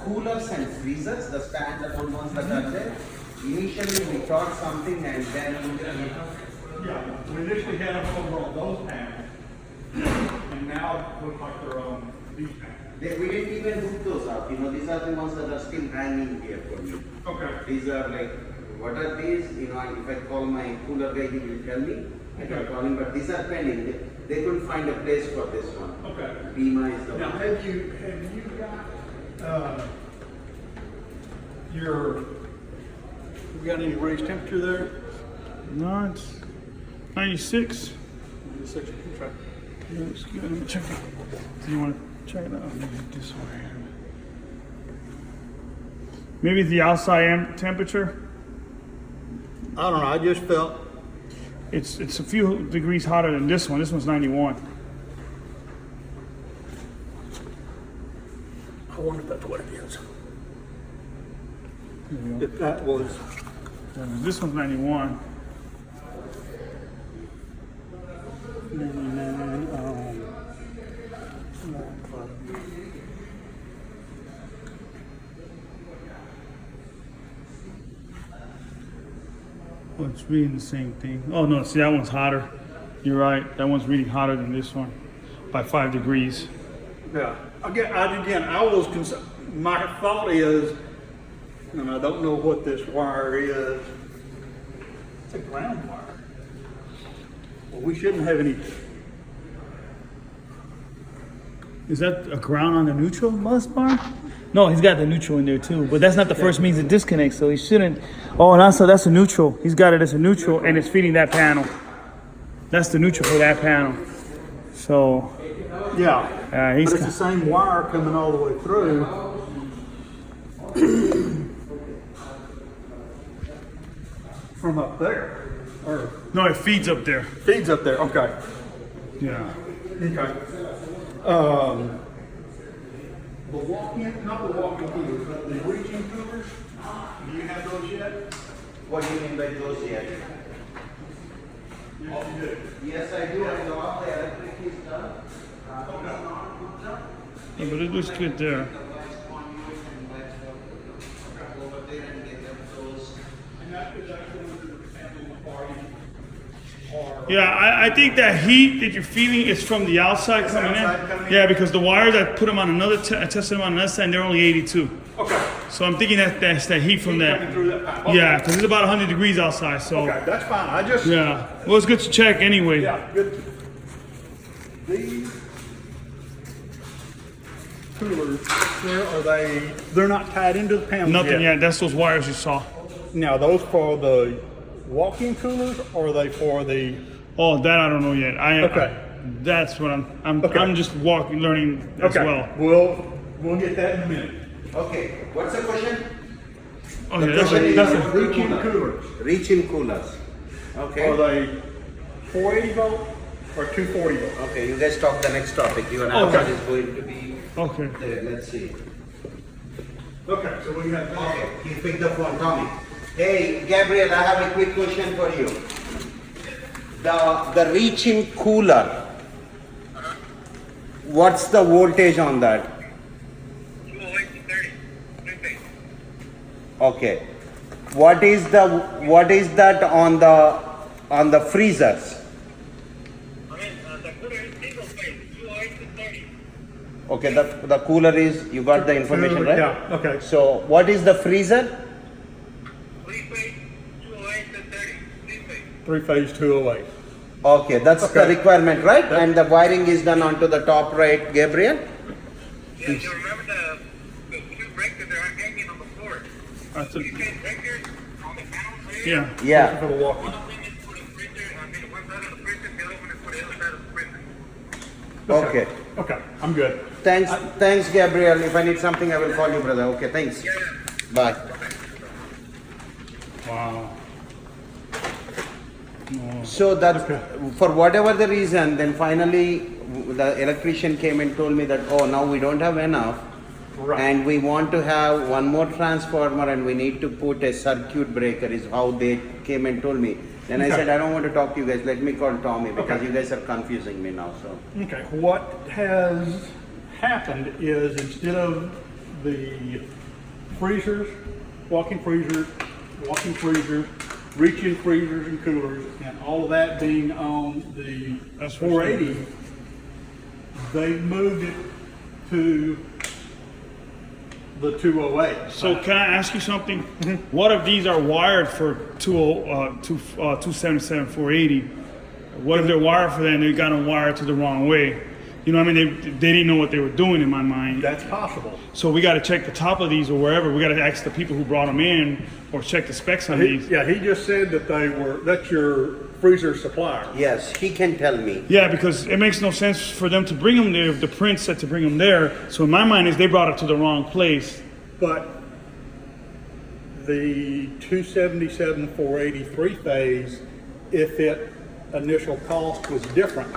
coolers and freezers, the standalone ones that are there, initially we thought something and then Yeah, we initially had them over on those panels, and now look like they're on these panels. we didn't even hook those up. You know, these are the ones that are still hanging here for me. Okay. These are like, what are these? You know, if I call my cooler guy, he will tell me. I can call him, but these are pending. They couldn't find a place for this one. Okay. Pima is the Now, one. have you got, you got any raised temperature there? No, it's 96. 96, okay. Looks good. Let me check it. Do you want to check it out? Maybe this way. Maybe it's the outside temperature. I don't know, I just felt, It's a few degrees hotter than this one. This one's 91. I wonder if that's what it is. If that was, This one's 91. 99, Oh, it's reading the same thing. Oh no, see that one's hotter. You're right. That one's reading hotter than this one by 5 degrees. yeah. Again, I was my thought is, and I don't know what this wire is. It's a ground wire. Well, we shouldn't have any. Is that a ground on the neutral bus bar? No, he's got the neutral in there too, but that's not the first means of disconnect, so he shouldn't. Oh, and also that's a neutral. He's got it as a neutral, and it's feeding that panel. That's the neutral for that panel. So, Yeah. he's But it's the same wire coming all the way through. From up there. Or no, it feeds up there. feeds up there. Okay. Yeah. Okay. The walk-in, not the walk-in coolers, but the reaching coolers. Do you have those yet? What do you mean by those here? Yes, you do. Yes, I do. I know all the electric is done. Yeah, but it looks good there. And that is actually the party. Yeah, I think that heat that you're feeling is from the outside coming in. Yeah, because the wires I put them on another, I tested them on another side, and they're only 82. Okay. So I'm thinking that's that heat from Coming that. through that pipe. Okay. Yeah, because it's about 100 degrees outside. So Okay, that's fine. I just. yeah, well, it's good to check anyway. Yeah, good. These coolers, they're not tied into the panel Nothing yet. yet. That's those wires you saw. Now, those for the walk-in coolers, or are they for the? Oh, that I don't know yet. Okay. That's what I'm Okay. just learning as well. We'll get that in a minute. Okay, what's the question? Okay, The that's question is a Reaching coolers. reaching coolers. Okay. Are they 480 volt or 240 volt? Okay, you guys talk the next topic. Your Okay. answer is going to be okay. there. Let's see. Okay, so we have. Okay, he picked the phone, Tommy. Hey, Gabriel, I have a quick question for you. The reaching cooler, what's the voltage on that? 230. Okay. What is that on the freezers? The cooler is single phase, 230. Okay, the cooler is, you got the information right? Yeah, okay. So what is the freezer? 3-phase, 230. 3-phase. 3-phase 208. Okay, that's the Okay. requirement, right? And the wiring is done onto the top right, Gabriel? Yeah, you remember the two breakers that are hanging on the floor? That's a, You change breakers on the panels there? yeah. Yeah. For the walk-in. One of them is for the printer, one side of the printer, the other one is for the other side of the printer. Okay. Okay, I'm good. Thanks, Gabriel. If I need something, I will call you, brother. Okay, thanks. Bye. Wow. So that, for whatever the reason, then finally the electrician came and told me that, oh, now we don't have enough. Right. And we want to have one more transformer and we need to put a circuit breaker is how they came and told me. Then I Okay. said, I don't want to talk to you guys. Let me call Tommy because Okay. you guys are confusing me now. So Okay, what has happened is instead of the freezers, walk-in freezers, reach-in freezers and coolers, and all of that being on the 480, they moved it to the 208. So can I ask you something? What if these are wired for 277, 480? What if they're wired for that and they got them wired to the wrong way? You know what I mean? They didn't know what they were doing in my mind. That's possible. So we got to check the top of these or wherever. We got to ask the people who brought them in or check the specs on these. Yeah, he just said that that's your freezer supplier. Yes, he can tell me. Yeah, because it makes no sense for them to bring them there if the print said to bring them there. So in my mind is they brought it to the wrong place. But the 277 480 3-phase, if it initial cost was different.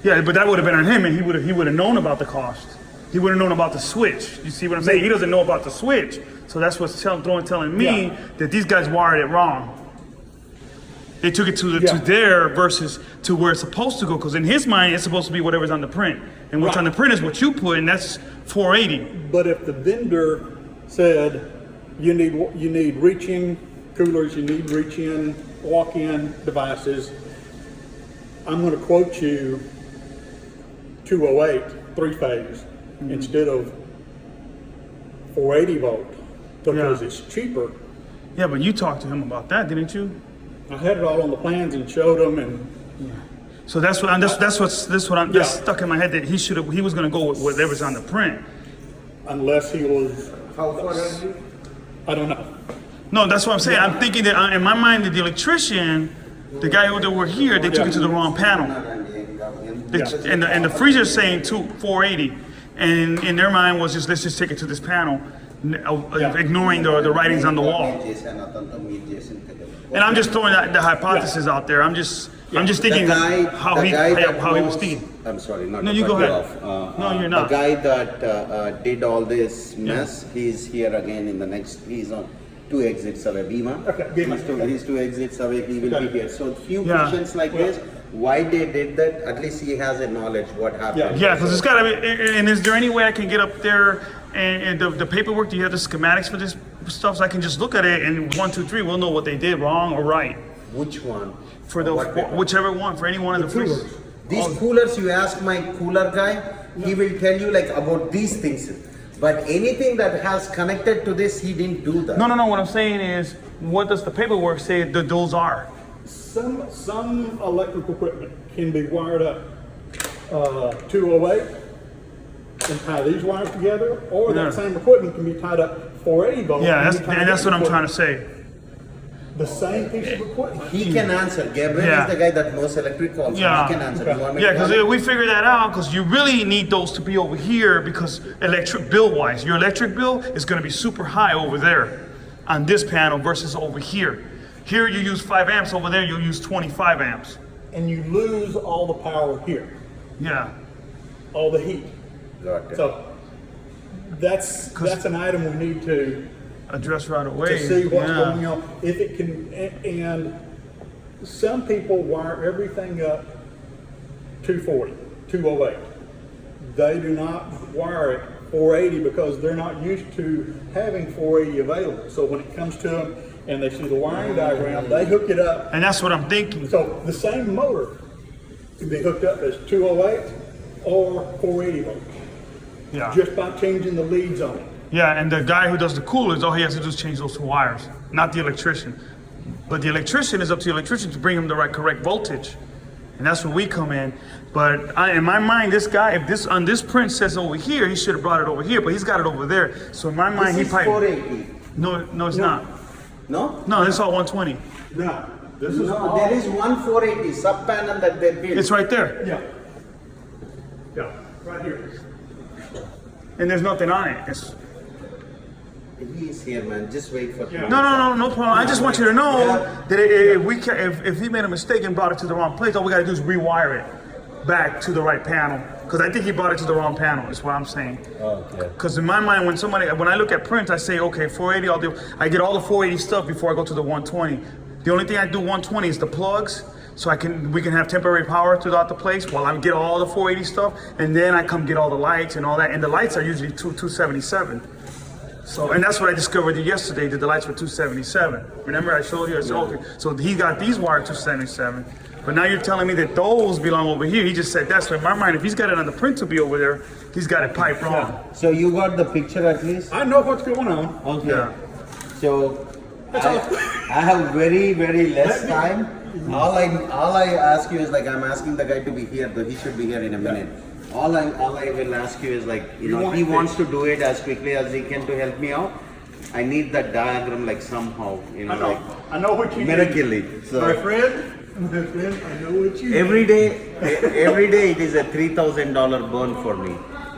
Yeah, but that would have been on him, and he would have known about the cost. He would have known about the switch. You see what I'm saying? He doesn't know about the switch, so that's what's telling me that these guys wired it wrong. They took it to there versus to where it's supposed to go, because in his mind it's supposed to be whatever's on the print, and what's on the print is what you put, and that's 480. But if the vendor said you need reach-in coolers, you need reach-in walk-in devices, I'm going to quote you 208 3-phase instead of 480 volt because it's cheaper. Yeah, but you talked to him about that, didn't you? I had it all on the plans and showed them, and So that's what that's stuck in my head that he was going to go with whatever's on the print. unless he was, How far are you? I don't know. No, that's what I'm saying. I'm thinking that in my mind that the electrician, the guy who were here, they took it to the wrong panel. And the freezer's saying 480, and in their mind was just let's just take it to this panel, ignoring the writings on the wall. And I'm just throwing the hypothesis out there. I'm just thinking how he was thinking. I'm sorry, not No, to you go cut ahead. off. No, you're not. The guy that did all this mess, he's here again in the next, he's on 2 exits away. Bima? Okay, Bima. He's 2 exits away, he will be here. So few Yeah. questions like this, why they did that, at least he has a knowledge what happened. Yeah, because it's got to be. And is there any way I can get up there and the paperwork? Do you have the schematics for this stuff so I can just look at it and 1, 2, 3, we'll know what they did wrong or right Which one? for What paper? whichever one for any one of the freezers. These coolers, you ask my cooler guy, he will tell you like about these things. But anything that has connected to this, he didn't do that. No. What I'm saying is, what does the paperwork say that those are? Some electrical equipment can be wired up 208 and tie these wires together, or Yeah. that same equipment can be tied up 480 volt. Yeah, and that's what I'm trying to say. The same piece of equipment. He can answer. Gabriel Yeah. is the guy that knows electric also. Yeah. He can answer. You want me Yeah, to because call him? we figured that out because you really need those to be over here because electric bill wise, your electric bill is going to be super high over there on this panel versus over here. Here you use 5 amps, over there you'll use 25 amps. And you lose all the power here, Yeah. all the heat. Got it. So that's an item we need to Address right away. see what's Yeah. going on. If it can, and some people wire everything up 240, 208. They do not wire it 480 because they're not used to having 480 available. So when it comes to them and they see the wiring diagram, they hook it up. And that's what I'm thinking. So the same motor can be hooked up as 208 or 480 volts, Yeah. just by changing the leads on it. Yeah, and the guy who does the coolers, all he has to do is change those 2 wires, not the electrician. But the electrician is up to the electrician to bring him the correct voltage. And that's where we come in. But in my mind, this guy, if this on this print says over here, he should have brought it over here, but he's got it over there. So in my mind, This he is probably 480. no, it's not. No? No, it's all 120. No, this is No, all, there is one 480 sub panel that they built. It's right there, yeah, right here. and there's nothing on it. He is here, man. Just wait for him. No problem. I just want you to know that if he made a mistake and brought it to the wrong place, all we got to do is rewire it back to the right panel. Because I think he brought it to the wrong panel. Is what I'm saying. Okay. Because in my mind, when I look at prints, I say, okay, 480. I get all the 480 stuff before I go to the 120. The only thing I do 120 is the plugs, so we can have temporary power throughout the place while I get all the 480 stuff, and then I come get all the lights and all that. And the lights are usually 277. So, and that's what I discovered yesterday, that the lights were 277. Remember I showed you? I said, okay, so he got these wired 277. But now you're telling me that those belong over here. He just said that's. So in my mind, if he's got it on the print to be over there, he's got it piped wrong. So you got the picture at least? I know what's going on. Okay. Yeah. So I have very, very less time. All I ask you is like, I'm asking the guy to be here, but he should be here in a minute. All I will ask you is like, he wants to do it as quickly as he can to help me out. I need that diagram like somehow, I know what you miraculously. need. So My friend, I know what you every day it is a $3,000 burn for me.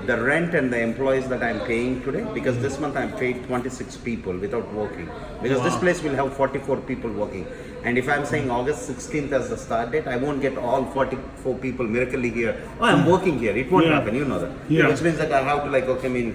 The rent and the employees that I'm paying today, because this month I'm paid 26 people without working. Because this place will have 44 people working. And if I'm saying August 16th as the start date, I won't get all 44 people miraculously here. Oh, I'm working here. It won't happen, you know that. Yeah. Which means that I have to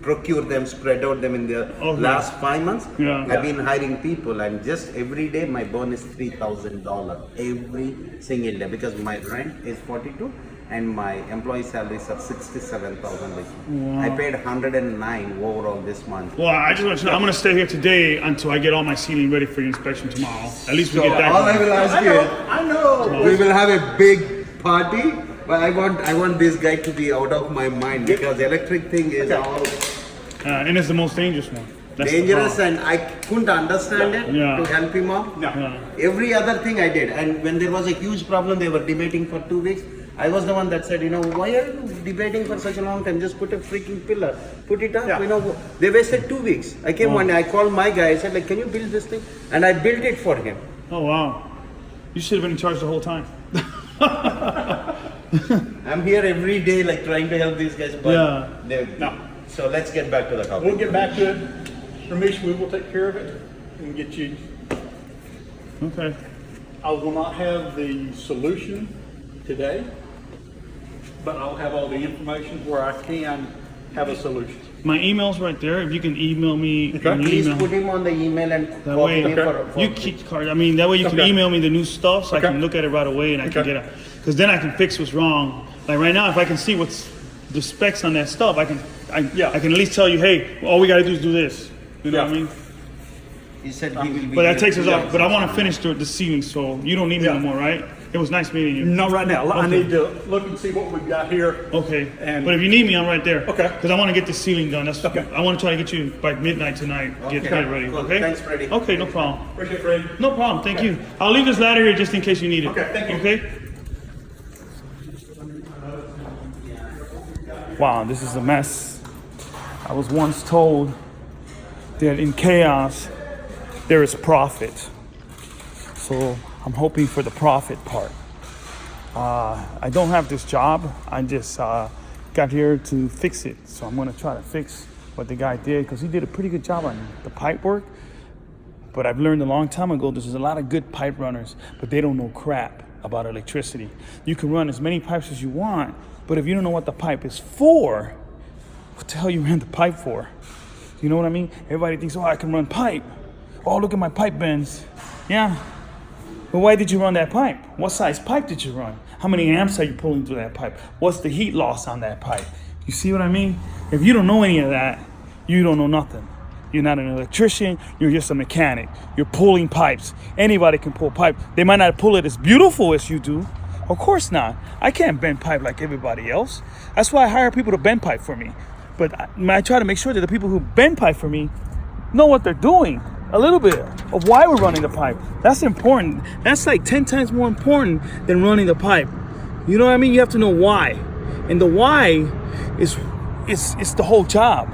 procure them, spread out them in the last 5 months. Yeah. I've been hiring people. I'm just every day my burn is $3,000 every single day because my rent is 42 and my employee salaries are 67,000. Wow. I paid 109 overall this month. Well, I just want to know, I'm going to stay here today until I get all my ceiling ready for your inspection tomorrow. At least we So get that all I going. will ask you, I know. we will have a big party, but I want this guy to be out of my mind because the electric thing is all And it's the most dangerous one. That's the dangerous problem. and I couldn't understand it Yeah. to help him out. Yeah. Every other thing I did, and when there was a huge problem, they were debating for 2 weeks. I was the one that said, why are you debating for such a long time? Just put a freaking pillar, put it up. Yeah. They wasted 2 weeks. I came one day, I called my guy, I said, can you build this thing? And I built it for him. Oh, wow. You should have been in charge the whole time. I'm here every day, trying to help these guys. But No. So let's get back to the topic. We'll get back to it. Ramesh, we will take care of it and get you. Okay. I will not have the solution today, but I'll have all the information where I can have a solution. My email's right there. If you can email me your Please email. put him on the email and That copy way, me for you keep card. I mean, that way you can email me the new stuff, so I can look at it right away, and I can get it. Because then I can fix what's wrong. Like right now, if I can see what's the specs on that stuff, I can at least tell you, hey, all we gotta do is do this. You know what I mean? He said he will be. But that here takes us 2 off. hours. But I want to finish the ceiling, so you don't need me no more, right? It was nice meeting you. Not right now. I Okay. need to look and see what we've got here. Okay. And- but if you need me, I'm right there. Okay. Because I want to get the ceiling done. That's Okay. I want to try to get you by midnight tonight. Get ready. Cool. Okay. Thanks, Freddie. Okay, no problem. Appreciate it, Fred. No problem. Thank you. I'll leave this ladder here just in case you need it. Okay, thank you. Okay. Wow, this is a mess. I was once told that in chaos there is profit. So I'm hoping for the profit part. I don't have this job. I just got here to fix it. So I'm gonna try to fix what the guy did because he did a pretty good job on the pipe work. But I've learned a long time ago there's a lot of good pipe runners, but they don't know crap about electricity. You can run as many pipes as you want, but if you don't know what the pipe is for, what the hell you ran the pipe for? You know what I mean? Everybody thinks, oh, I can run pipe. Oh, look at my pipe bends. Yeah. But why did you run that pipe? What size pipe did you run? How many amps are you pulling through that pipe? What's the heat loss on that pipe? You see what I mean? If you don't know any of that, you don't know nothing. You're not an electrician, you're just a mechanic. You're pulling pipes. Anybody can pull pipe. They might not pull it as beautiful as you do. Of course not. I can't bend pipe like everybody else. That's why I hire people to bend pipe for me. But I try to make sure that the people who bend pipe for me know what they're doing. A little bit of why we're running the pipe. That's important. That's like 10 times more important than running the pipe. You know what I mean? You have to know why. And the why is the whole job.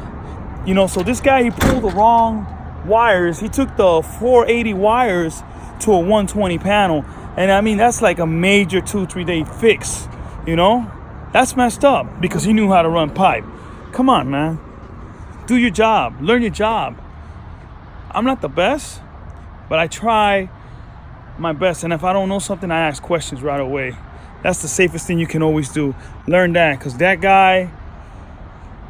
You know, so this guy, he pulled the wrong wires. He took the 480 wires to a 120 panel. And I mean, that's like a major 2-3 day fix, you know? That's messed up because he knew how to run pipe. Come on, man. Do your job. Learn your job. I'm not the best, but I try my best. And if I don't know something, I ask questions right away. That's the safest thing you can always do. Learn that, because that guy,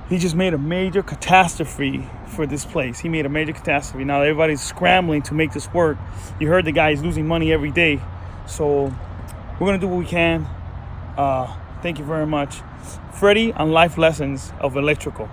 he just made a major catastrophe for this place. He made a major catastrophe. Now everybody's scrambling to make this work. You heard the guy is losing money every day. So We're gonna do what we can. Thank you very much. Freddie on life lessons of electrical.